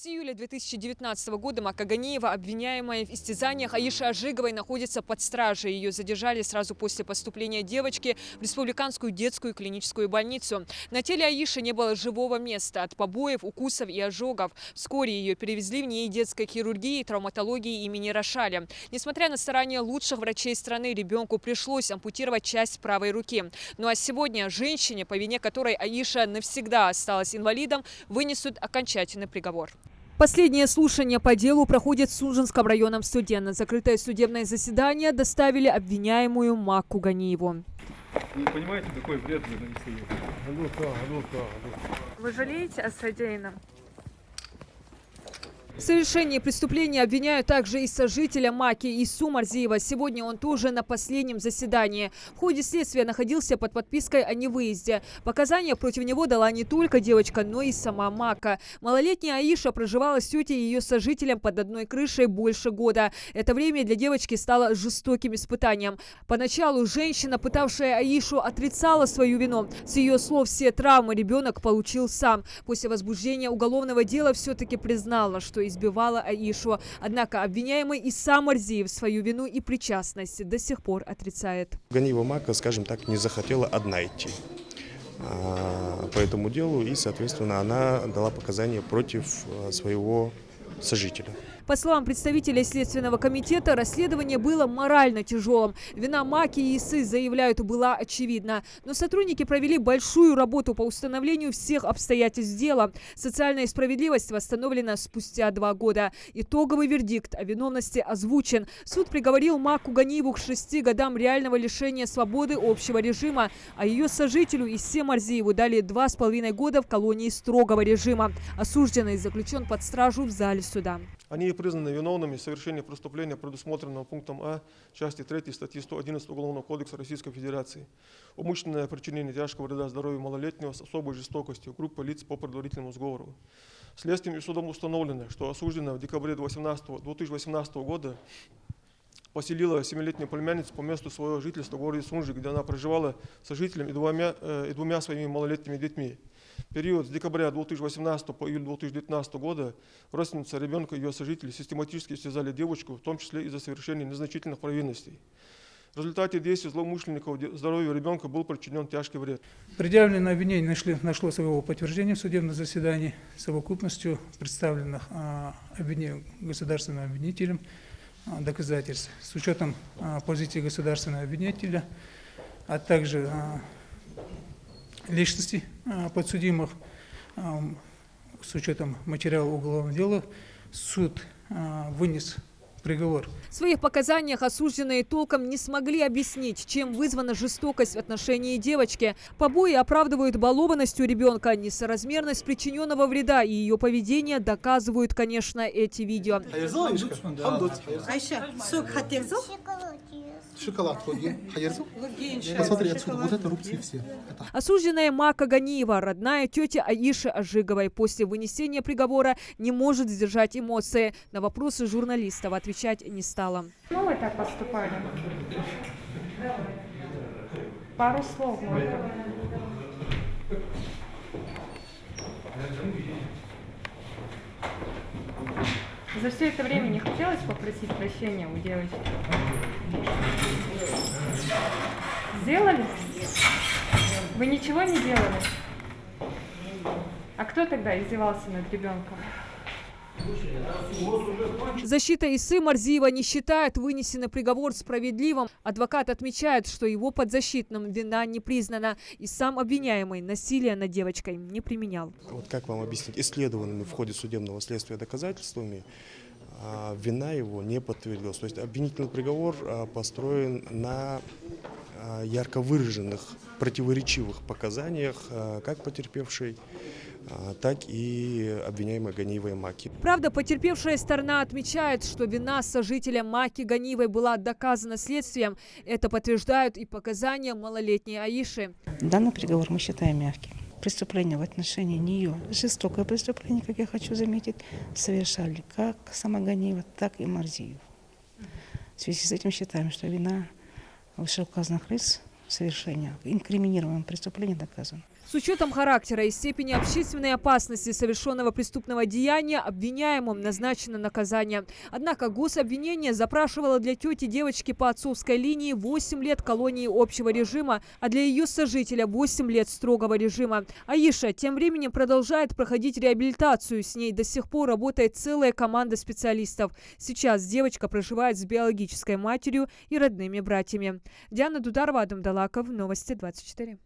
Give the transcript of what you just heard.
С июля 2019 года Мака Ганиева, обвиняемая в истязаниях Аиши Ажиговой, находится под стражей. Ее задержали сразу после поступления девочки в Республиканскую детскую клиническую больницу. На теле Аиши не было живого места от побоев, укусов и ожогов. Вскоре ее перевезли в НИИ детской хирургии и травматологии имени Рошаля. Несмотря на старания лучших врачей страны, ребенку пришлось ампутировать часть правой руки. Ну а сегодня женщине, по вине которой Аиша навсегда осталась инвалидом, вынесут окончательный приговор. Последнее слушание по делу проходит в Сунжинском районном суде. На закрытое судебное заседание доставили обвиняемую Маку Ганиеву. Не понимаете, какой вред вы нанесли? Вы жалеете о содеянном? В совершении преступления обвиняют также и сожителя Маки Ису Марзиева. Сегодня он тоже на последнем заседании. В ходе следствия находился под подпиской о невыезде. Показания против него дала не только девочка, но и сама Мака. Малолетняя Аиша проживала с тетей и ее сожителем под одной крышей больше года. Это время для девочки стало жестоким испытанием. Поначалу женщина, пытавшая Аишу, отрицала свою вину. С ее слов, все травмы ребенок получил сам. После возбуждения уголовного дела все-таки признала, что избивала Аишу. Однако обвиняемый Иса Марзиев свою вину и причастность до сих пор отрицает. Ганиева Мака, скажем так, не захотела одна идти по этому делу, и, соответственно, она дала показания против своего сожителя. По словам представителей Следственного комитета, расследование было морально тяжелым. Вина Маки и Исы, заявляют, была очевидна. Но сотрудники провели большую работу по установлению всех обстоятельств дела. Социальная справедливость восстановлена спустя 2 года. Итоговый вердикт о виновности озвучен. Суд приговорил Маку Ганиеву к 6 годам реального лишения свободы общего режима, а ее сожителю Исе Марзиеву дали 2,5 года в колонии строгого режима. Осужденный заключен под стражу в зале суда. Они признаны виновными в совершении преступления, предусмотренного пунктом А части 3 статьи 111 Уголовного кодекса Российской Федерации. Умышленное причинение тяжкого вреда здоровью малолетнего с особой жестокостью группы лиц по предварительному сговору. Следствием и судом установлено, что осужденная в декабре 2018 года поселила 7-летнюю племянницу по месту своего жительства в городе Сунжи, где она проживала с сожителем и двумя своими малолетними детьми. В период с декабря 2018 по июль 2019 года родственница ребенка и ее сожители систематически истязали девочку, в том числе из-за совершения незначительных провинностей. В результате действий злоумышленников здоровью ребенка был причинен тяжкий вред. Предъявленное обвинение нашло своего подтверждения в судебном заседании совокупностью представленных государственным обвинителем доказательств с учетом позиции государственного обвинителя, а также личности подсудимых, с учетом материала уголовного дела, суд вынес приговор. В своих показаниях осужденные толком не смогли объяснить, чем вызвана жестокость в отношении девочки. Побои оправдывают балованностью ребенка, несоразмерность причиненного вреда и ее поведение доказывают, конечно, эти видео. Шоколад посмотри, отсюда вот это рубцы все. Осужденная Мака Ганиева, родная тетя Аиши Ажиговой, после вынесения приговора не может сдержать эмоции. На вопросы журналистов отвечать не стала. Ну, вы так поступали? Пару слов можно. За все это время не хотелось попросить прощения у девочки? Сделали? Вы ничего не делали? А кто тогда издевался над ребенком? Защита Исы Марзиева не считает вынесенный приговор справедливым. Адвокат отмечает, что его подзащитным вина не признана. И сам обвиняемый насилие над девочкой не применял. Вот как вам объяснить, исследованными в ходе судебного следствия доказательствами вина его не подтвердилась. То есть обвинительный приговор построен на ярко выраженных противоречивых показаниях как потерпевшей, так и обвиняемой Ганиевой Маки. Правда, потерпевшая сторона отмечает, что вина сожителя Маки Ганиевой была доказана следствием. Это подтверждают и показания малолетней Аиши. Данный приговор мы считаем мягким. Преступление в отношении нее, жестокое преступление, как я хочу заметить, совершали как сама Ганиева, так и Марзиев. В связи с этим считаем, что вина вышеуказанных лиц в совершении инкриминируемого преступления доказана. С учетом характера и степени общественной опасности совершенного преступного деяния обвиняемым назначено наказание. Однако гособвинение запрашивало для тети девочки по отцовской линии 8 лет колонии общего режима, а для ее сожителя 8 лет строгого режима. Аиша тем временем продолжает проходить реабилитацию. С ней до сих пор работает целая команда специалистов. Сейчас девочка проживает с биологической матерью и родными братьями. Диана Дударова, Адам Далаков, Новости 24.